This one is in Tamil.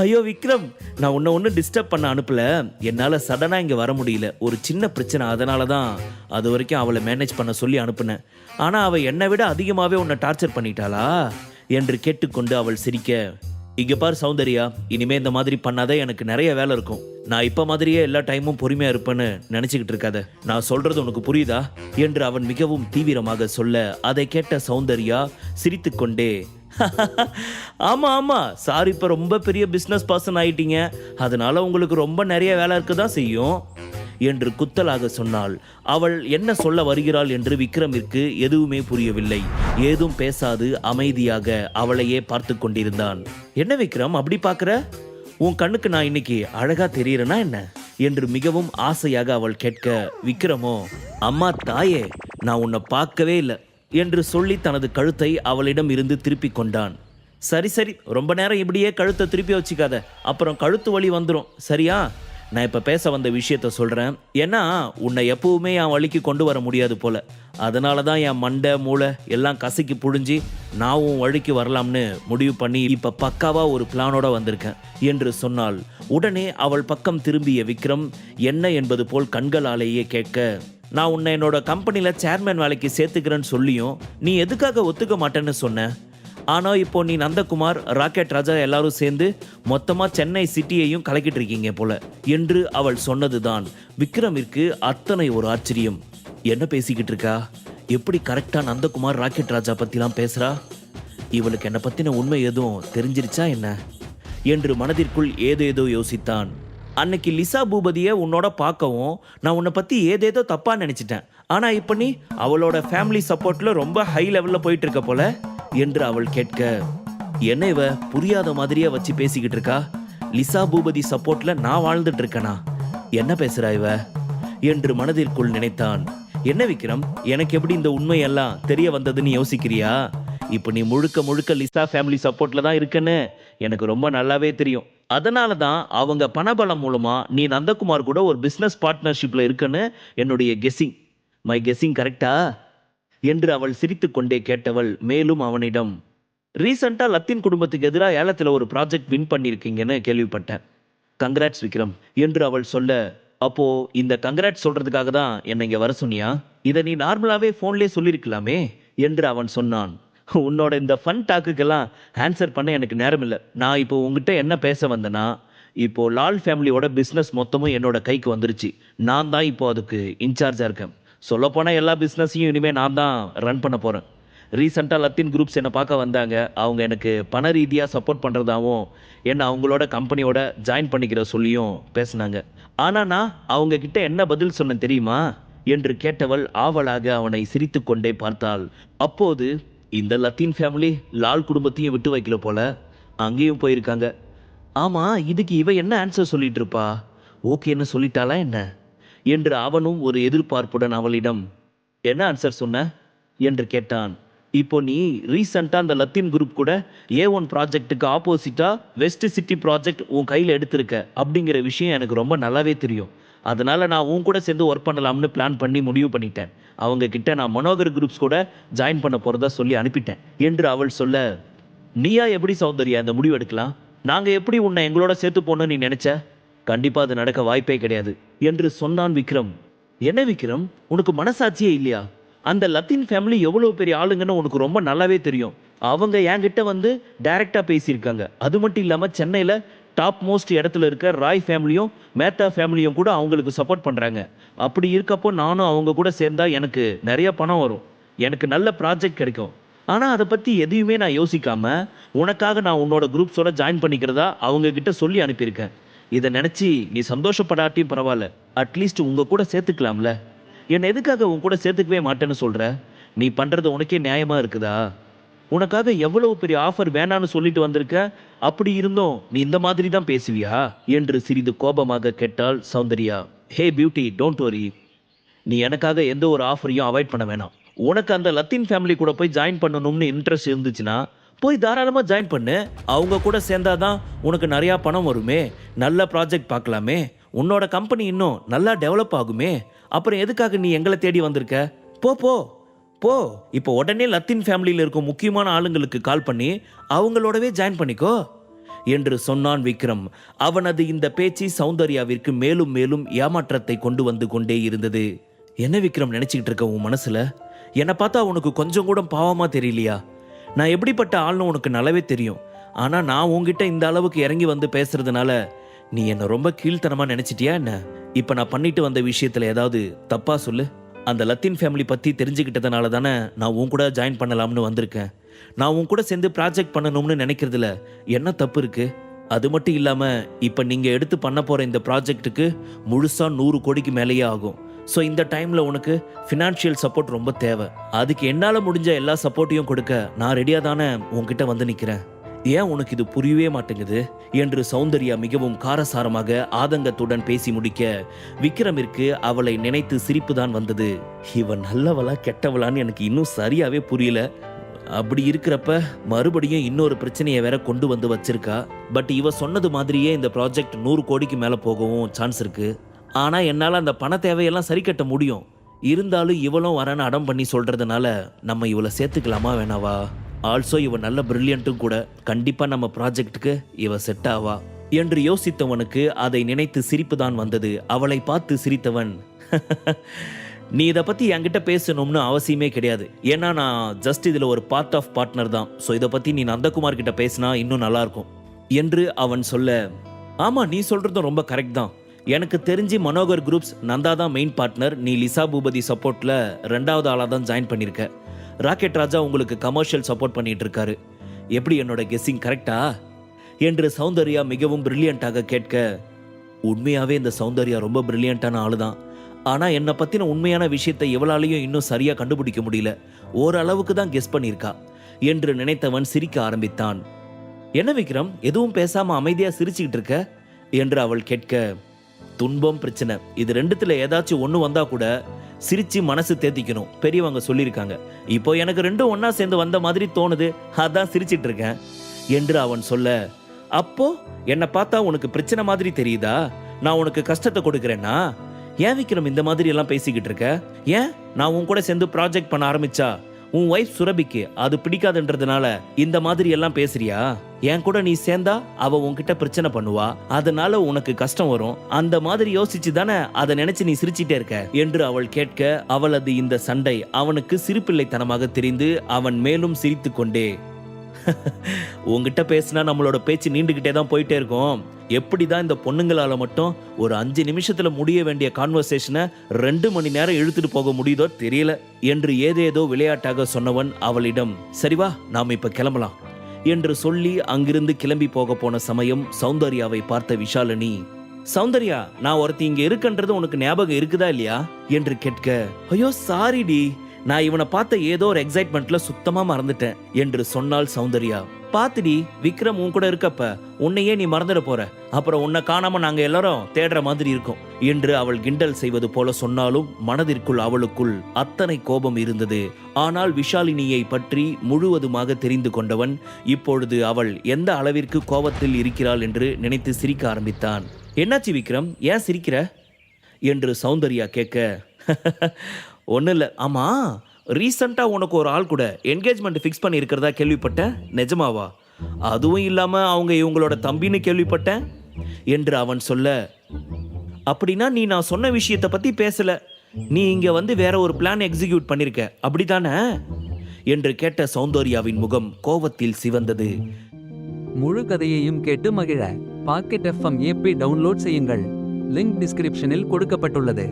ஐயோ விக்ரம், நான் உன்னை ஒன்றும் டிஸ்டர்ப் பண்ண அனுப்பல. என்னால் சடனாக இங்கே வர முடியல, ஒரு சின்ன பிரச்சனை. அதனால தான் அது வரைக்கும் அவளை மேனேஜ் பண்ண சொல்லி அனுப்புனேன். ஆனால் அவள் என்னை விட அதிகமாகவே உன்னை டார்ச்சர் பண்ணிட்டாளா என்று கேட்டுக்கொண்டு அவள் சிரிக்க, இங்கே பார் சௌந்தர்யா, இனிமே இந்த மாதிரி பண்ணாதே, எனக்கு நிறைய வேலை இருக்கும். நான் இப்போ மாதிரியே எல்லா டைமும் பொறுமையாக இருப்பேன்னு நினச்சிக்கிட்டு இருக்காத. நான் சொல்கிறது உனக்கு புரியுதா என்று அவன் மிகவும் தீவிரமாக சொல்ல, அதை கேட்ட சௌந்தர்யா சிரித்துக்கொண்டே, ஆமாம் ஆமாம் சார், இப்போ ரொம்ப பெரிய பிஸ்னஸ் பர்சன் ஆயிட்டீங்க, அதனால உங்களுக்கு ரொம்ப நிறைய வேலை இருக்க தான் செய்யும் என்று குத்தலாக சொன்னாள். அவள் என்ன சொல்ல வருகிறாள் என்று விக்ரமிற்கு எதுவுமே புரியவில்லை. ஏதும் பேசாது அமைதியாக அவளையே பார்த்து கொண்டிருந்தான். என்ன விக்ரம் அப்படி பார்க்குற? உன் கண்ணுக்கு நான் இன்னைக்கு அழகா தெரியறேனா என்ன என்று மிகவும் ஆசையாக அவள் கேட்க, விக்ரமோ, அம்மா தாயே, நான் உன்னை பார்க்கவே இல்லை என்று சொல்லி தனது கழுத்தை அவளிடம் இருந்து திருப்பி கொண்டான். சரி சரி, ரொம்ப நேரம் இப்படியே கழுத்தை திருப்பி வச்சுக்காத, அப்புறம் கழுத்து வலி வந்துடும், சரியா? நான் இப்போ பேச வந்த விஷயத்த சொல்கிறேன். ஏன்னா உன்னை எப்பவுமே என் வழிக்கு கொண்டு வர முடியாது போல, அதனால தான் என் மண்டை மூளை எல்லாம் கசக்கி புழிஞ்சி நான் உன் வழிக்கு வரலாம்னு முடிவு பண்ணி இப்போ பக்காவாக ஒரு பிளானோட வந்திருக்கேன் என்று சொன்னாள். உடனே அவள் பக்கம் திரும்பிய விக்ரம் என்ன என்பது போல் கண்களாலேயே கேட்க, நான் உன்னை என்னோட கம்பெனியில் சேர்மேன் வேலைக்கு சேர்த்துக்கிறேன்னு சொல்லியும் நீ எதுக்காக ஒத்துக்க மாட்டேன்னு சொன்ன? ஆனால் இப்போ நீ நந்தகுமார், ராக்கெட் ராஜா எல்லாரும் சேர்ந்து மொத்தமாக சென்னை சிட்டியையும் கலக்கிட்டு இருக்கீங்க போல என்று அவள் சொன்னதுதான் விக்ரமிற்கு அத்தனை ஒரு ஆச்சரியம். என்ன பேசிக்கிட்டு இருக்கா? எப்படி கரெக்டாக நந்தகுமார், ராக்கெட் ராஜா பற்றிலாம் பேசுகிறா? இவளுக்கு என்னை பற்றின உண்மை எதுவும் தெரிஞ்சிருச்சா என்ன என்று மனதிற்குள் ஏதேதோ யோசித்தான். அன்னைக்கு லிசா பூபதியை உன்னோட பார்க்கவும் நான் உன்னை பற்றி ஏதேதோ தப்பாக நினச்சிட்டேன். ஆனால் இப்போ நீ அவளோட ஃபேமிலி சப்போர்ட்டில் ரொம்ப ஹை லெவலில் போயிட்டு இருக்க போல என்று அவள் கேட்க, என்ன இவ புரியாத மாதிரியே வச்சு பேசிக்கிட்டு இருக்கா? லிசா பூபதி சப்போர்ட்டில் நான் வாழ்ந்துட்டு இருக்கேனா? என்ன பேசுகிறா இவ என்று மனதிற்குள் நினைத்தான். என்ன விக்ரம், எனக்கு எப்படி இந்த உண்மையெல்லாம் தெரிய வந்ததுன்னு யோசிக்கிறியா? இப்போ நீ முழுக்க முழுக்க லிசா ஃபேமிலி சப்போர்ட்டில் தான் இருக்கன்னு எனக்கு ரொம்ப நல்லாவே தெரியும். அதனால தான் அவங்க பணபலம் மூலமாக நீ நந்தகுமார் கூட ஒரு பிஸ்னஸ் பார்ட்னர்ஷிப்பில் இருக்குன்னு என்னுடைய கெஸ்ஸிங். மை கெஸ்ஸிங் கரெக்டா என்று அவள் சிரித்து கொண்டே கேட்டவள் மேலும் அவனிடம், ரீசெண்டாக லத்தீன் குடும்பத்துக்கு எதிராக ஏலத்தில் ஒரு ப்ராஜெக்ட் வின் பண்ணியிருக்கீங்கன்னு கேள்விப்பட்டேன். கங்க்ராட்ஸ் விக்ரம் என்று அவள் சொல்ல, அப்போ இந்த கங்க்ராட்ஸ் சொல்றதுக்காக தான் என்னை இங்கே வர சொன்னியா? இதை நீ நார்மலாகவே ஃபோன்லேயே சொல்லியிருக்கலாமே என்று அவன் சொன்னான். உன்னோட இந்த ஃபன் டாக்குக்கெல்லாம் ஆன்சர் பண்ண எனக்கு நேரம் இல்லை. நான் இப்போ உங்ககிட்ட என்ன பேச வந்தேன்னா, இப்போது லால் ஃபேமிலியோட பிஸ்னஸ் மொத்தமும் என்னோட கைக்கு வந்துருச்சு. நான் தான் இப்போ அதுக்கு இன்சார்ஜாக இருக்கேன். சொல்லப்போனால் எல்லா பிஸ்னஸையும் இனிமேல் நான் தான் ரன் பண்ண போகிறேன். ரீசெண்டாக லத்தீன் குரூப்ஸ் என்னை பார்க்க வந்தாங்க. அவங்க எனக்கு பண ரீதியாக சப்போர்ட் பண்ணுறதாகவும் என்னை அவங்களோட கம்பெனியோட ஜாயின் பண்ணிக்கிற சொல்லியும் பேசினாங்க. ஆனால் நான் அவங்கக்கிட்ட என்ன பதில் சொன்னேன் தெரியுமா என்று கேட்டவள் ஆவலாக அவனை சிரித்து கொண்டே பார்த்தாள். அப்போது, இந்த லத்தீன் ஃபேமிலி லால் குடும்பத்தையும் விட்டு வைக்கல போல, அங்கேயும் போயிருக்காங்க. ஆமாம், இதுக்கு இவ என்ன ஆன்சர் சொல்லிட்டு இருப்பா? ஓகேன்னு சொல்லிட்டாளா என்ன என்று அவனும் ஒரு எதிர்பார்ப்புடன் அவளிடம், என்ன ஆன்சர் சொன்ன என்று கேட்டான். இப்போ நீ ரீசெண்டாக அந்த லத்தீன் குரூப் கூட A1 ப்ராஜெக்ட்டுக்கு ஆப்போசிட்டாக வெஸ்ட் சிட்டி ப்ராஜெக்ட் உன் கையில் எடுத்திருக்க அப்படிங்கிற விஷயம் எனக்கு ரொம்ப நல்லாவே தெரியும். அதனால் நான் உன் கூட சேர்ந்து ஒர்க் பண்ணலாம்னு பிளான் பண்ணி முடிவு பண்ணிட்டேன். அவங்க கிட்ட நான் மனோகர் குரூப்ஸ் கூட ஜாயின் பண்ண போகிறதா சொல்லி அனுப்பிட்டேன் என்று அவள் சொல்ல, நீயா எப்படி சௌந்தர்யா இந்த முடிவு எடுக்கலாம்? நாங்கள் எப்படி உன்னை எங்களோட சேர்த்து போகணும்னு நீ நினச்ச? கண்டிப்பாக அது நடக்க வாய்ப்பே கிடையாது என்று சொன்னான் விக்ரம். என்ன விக்ரம், உனக்கு மனசாட்சியே இல்லையா? அந்த லத்தீன் ஃபேமிலி எவ்வளோ பெரிய ஆளுங்கன்னு உனக்கு ரொம்ப நல்லாவே தெரியும். அவங்க என்கிட்ட வந்து டைரெக்டாக பேசியிருக்காங்க. அது மட்டும் இல்லாமல் சென்னையில் டாப் மோஸ்ட் இடத்துல இருக்க ராய் ஃபேமிலியும் மேத்தா ஃபேமிலியும் கூட அவங்களுக்கு சப்போர்ட் பண்ணுறாங்க. அப்படி இருக்கப்போ நானும் அவங்க கூட சேர்ந்தால் எனக்கு நிறைய பணம் வரும், எனக்கு நல்ல ப்ராஜெக்ட் கிடைக்கும். ஆனால் அதை பற்றி எதையுமே நான் யோசிக்காமல் உனக்காக நான் உன்னோட குரூப்ஸோட ஜாயின் பண்ணிக்கிறதா அவங்கக்கிட்ட சொல்லி அனுப்பியிருக்கேன். இதை நினச்சி நீ சந்தோஷப்படாட்டியும் பரவாயில்ல, அட்லீஸ்ட் உங்கள் கூட சேர்த்துக்கலாம்ல. என்னை எதுக்காக உன் கூட சேர்த்துக்கவே மாட்டேன்னு சொல்கிற? நீ பண்ணுறது உனக்கே நியாயமாக இருக்குதா? உனக்காக எவ்வளவு பெரிய ஆஃபர் வேணான்னு சொல்லிட்டு வந்திருக்க, அப்படி இருந்தும் நீ இந்த மாதிரி தான் பேசுவியா என்று சிறிது கோபமாக கேட்டாள் சௌந்தர்யா. ஹே பியூட்டி, டோன்ட் வரி. நீ எனக்காக எந்த ஒரு ஆஃபரையும் அவாய்ட் பண்ண வேணாம். உனக்கு அந்த லத்தீன் ஃபேமிலி கூட போய் ஜாயின் பண்ணணும்னு இன்ட்ரெஸ்ட் இருந்துச்சுன்னா போய் தாராளமாக ஜாயின் பண்ணு. அவங்க கூட சேர்ந்தாதான் உனக்கு நிறையா பணம் வருமே, நல்ல ப்ராஜெக்ட் பார்க்கலாமே, உன்னோட கம்பெனி இன்னும் நல்லா டெவலப் ஆகுமே. அப்புறம் எதுக்காக நீ எங்களை தேடி வந்திருக்க? போ போ போ, இப்போ உடனே லத்தீன் ஃபேமிலியில் இருக்கும் முக்கியமான ஆளுங்களுக்கு கால் பண்ணி அவங்களோடவே ஜாயின் பண்ணிக்கோ. என்று சொன்னான் விக்ரம். அவனது இந்த பேச்சு சௌந்தர்யாவிற்கு மேலும் மேலும் ஏமாற்றத்தை கொண்டு வந்து கொண்டே இருந்தது. என்ன விக்ரம் நினைச்சுக்கிட்டு இருக்க உன் மனசுல? என்னை பார்த்தா உனக்கு கொஞ்சம் கூட பாவமா தெரியலையா? நான் எப்படிப்பட்ட ஆள்னு உனக்கு நல்லாவே தெரியும். ஆனா நான் உன்கிட்ட இந்த அளவுக்கு இறங்கி வந்து பேசுறதுனால நீ என்ன ரொம்ப கீழ்த்தனமா நினைச்சிட்டியா என்ன? இப்ப நான் பண்ணிட்டு வந்த விஷயத்துல ஏதாவது தப்பா சொல்லு. அந்த லத்தீன் ஃபேமிலி பத்தி தெரிஞ்சுக்கிட்டதுனால தானே நான் உன் கூட ஜாயின் பண்ணலாம்னு வந்திருக்கேன். நான் உன் கூட சேர்ந்து ப்ராஜெக்ட் பண்ணணும்னு நினைக்கிறதுல என்ன தப்பு இருக்கு? அது மட்டும் இல்லாம இப்ப நீங்க எடுத்து பண்ண போற இந்த ப்ராஜெக்ட்டுக்கு முழுசா 100 கோடிக்கு மேலேயே ஆகும். ஸோ இந்த டைம்ல உனக்கு ஃபினான்ஷியல் சப்போர்ட் ரொம்ப தேவை. அதுக்கு என்னால் முடிஞ்ச எல்லா சப்போர்ட்டையும் கொடுக்க நான் ரெடியாக தானே உன்கிட்ட வந்து நிற்கிறேன். ஏன் உனக்கு இது புரியவே மாட்டேங்குது என்று சௌந்தர்யா மிகவும் காரசாரமாக ஆதங்கத்துடன் பேசி முடிக்க விக்ரமிற்கு அவளை நினைத்து சிரிப்பு தான் வந்தது. இவன் நல்லவளா கெட்டவளான்னு எனக்கு இன்னும் சரியாவே புரியல. அப்படி இருக்கிறப்ப மறுபடியும் இன்னொரு பிரச்சனையை வேற கொண்டு வந்து வச்சிருக்கா. பட் இவ சொன்னது மாதிரியே இந்த ப்ராஜெக்ட் 100 கோடிக்கு மேலே போகவும் சான்ஸ் இருக்கு. ஆனா என்னால் அந்த பண தேவையெல்லாம் சரி கட்ட முடியும். இருந்தாலும் இவளும் வரன்னு அடம் பண்ணி சொல்றதுனால நம்ம இவளை சேர்த்துக்கலாமா வேணாவா? ஆல்சோ இவ நல்ல பிரில்லியன்ட்டும் கூட. கண்டிப்பா நம்ம ப்ராஜெக்டுக்கு இவ செட் ஆவா என்று யோசித்தவனுக்கு அதை நினைத்து சிரிப்பு தான் வந்தது. அவளை பார்த்து சிரித்தவன், நீ இதை பத்தி என்கிட்ட பேசணும்னு அவசியமே கிடையாது. ஏன்னா நான் ஜஸ்ட் இதுல ஒரு பார்ட் ஆஃப் பார்ட்னர் தான். ஸோ இதை பத்தி நீ நந்தகுமார் கிட்ட பேசினா இன்னும் நல்லா இருக்கும் என்று அவன் சொல்ல, ஆமா நீ சொல்றதும் ரொம்ப கரெக்ட் தான். எனக்கு தெரிஞ்சு மனோகர் குரூப்ஸ் நந்தா தான் மெயின் பார்ட்னர். நீ லிசா பூபதி சப்போர்ட்ல 2வது ஆளாக தான் ஜாயின் பண்ணியிருக்க. ராக்கெட் ராஜா உங்களுக்கு கமர்ஷியல் சப்போர்ட் பண்ணிட்டு இருக்காரு. எப்படி என்னோட கெஸ்ஸிங் கரெக்டா என்று சௌந்தர்யா மிகவும் பிரில்லியண்டாக கேட்க, உண்மையாவே இந்த சௌந்தர்யா ரொம்ப பிரில்லியண்டான ஆளு தான். ஆனா என்னை பத்தின உண்மையான விஷயத்தை எவளாலையும் இன்னும் சரியா கண்டுபிடிக்க முடியல. ஓரளவுக்கு தான் கெஸ் பண்ணியிருக்கா என்று நினைத்தவன் சிரிக்க ஆரம்பித்தான். என்ன விக்ரம் எதுவும் பேசாம அமைதியா சிரிச்சுக்கிட்டு இருக்க என்று அவள் கேட்க, துன்பம் பிரச்சனை இது ரெண்டுத்துல ஏதாச்சும் ஒண்ணு வந்தா கூட சிரிச்சு மனசு தேத்திக்கணும், பெரியவங்க சொல்லியிருக்காங்க. இப்போ எனக்கு ரெண்டும் ஒன்னா சேர்ந்து வந்த மாதிரி தோணுது, அதான் சிரிச்சிட்டு இருக்கேன் என்று அவன் சொல்ல, அப்போ என்னை பார்த்தா உனக்கு பிரச்சனை மாதிரி தெரியுதா? நான் உனக்கு கஷ்டத்தை கொடுக்கிறேன்னா? ஏன் விக்ரம் இந்த மாதிரி எல்லாம் பேசிக்கிட்டு இருக்க? ஏன் நான் உன் கூட சேர்ந்து ப்ராஜெக்ட் பண்ண ஆரம்பிச்சா உன் வைஃப் சுரபிக்கு அது பிடிக்காதுன்றதுனால இந்த மாதிரி எல்லாம் பேசுறியா? என் கூட நீ சேர்ந்தா அவ உன்கிட்ட பிரச்சனை பண்ணுவா, அதனால உனக்கு கஷ்டம் வரும். அந்த மாதிரி யோசிச்சு தானே அதை நினைச்சு நீ சிரிச்சிட்டே இருக்க என்று அவள் கேட்க, அவளது இந்த சண்டை அவனுக்கு சிரிப்பிள்ளைத்தனமாக தெரிந்து அவன் மேலும் சிரித்து கொண்டே, உங்ககிட்ட பேசினா நம்மளோட பேச்சு நீண்டுகிட்டே தான் போயிட்டே இருக்கும். எப்படிதான் இந்த பொண்ணுங்களால மட்டும் ஒரு 5 நிமிஷத்துல முடிய வேண்டிய கான்வர்சேஷனை 2 மணி நேரம் இழுத்துட்டு போக முடியுதோ தெரியல என்று ஏதேதோ விளையாட்டாக சொன்னவன் அவளிடம், சரிவா நாம இப்ப கிளம்பலாம் என்று சொல்லி அங்கிருந்து கிளம்பி போக போன சமயம் சௌந்தர்யாவை பார்த்த விஷாலினி, சௌந்தர்யா நான் ஒருத்தி இங்க இருக்குன்றது உனக்கு ஞாபகம் இருக்குதா இல்லையா என்று கேட்க, ஐயோ சாரிடி, நான் இவனை பார்த்த ஏதோ ஒரு எக்ஸைட்மெண்ட்ல சுத்தமா மறந்துட்டேன் என்று சொன்னாள் சௌந்தர்யா. பாத்துடி விக்ரம் உன் கூட இருக்கப்ப உன்னையே நீ மறந்துட போற, அப்புறம் உன்னை காணாம நாங்க எல்லாரும் தேடுற மாதிரி இருக்கும் என்று அவள் கிண்டல் செய்வது போல சொன்னாலும் மனதிற்குள் அவளுக்குள் அத்தனை கோபம் இருந்தது. ஆனால் விஷாலினியை பற்றி முழுவதுமாக தெரிந்து கொண்டவன் இப்பொழுது அவள் எந்த அளவிற்கு கோபத்தில் இருக்கிறாள் என்று நினைத்து சிரிக்க ஆரம்பித்தான். என்னாச்சு விக்ரம், ஏன் சிரிக்கிற என்று சௌந்தர்யா கேட்க, ஒன்றும் இல்லை. ஆமாம் ரீசண்டாக உனக்கு ஒரு ஆள் கூட என்கேஜ்மெண்ட் ஃபிக்ஸ் பண்ணி இருக்கிறதா கேள்விப்பட்டேன், நிஜமாவா? அதுவும் இல்லாமல் அவங்க இவங்களோட தம்பின்னு கேள்விப்பட்டேன் என்று அவன் சொல்ல, அப்படின்னா நீ நான் சொன்ன விஷயத்தை பற்றி பேசலை, நீ இங்கே வந்து வேற ஒரு பிளான் எக்ஸிக்யூட் பண்ணியிருக்க அப்படித்தானே என்று கேட்ட சௌந்தர்யாவின் முகம் கோபத்தில் சிவந்தது. முழு கதையையும் கேட்டு மகிழ பாக்கெட் FM ஆப்பை டவுன்லோட் செய்யுங்கள். லிங்க் டிஸ்கிரிப்ஷனில் கொடுக்கப்பட்டுள்ளது.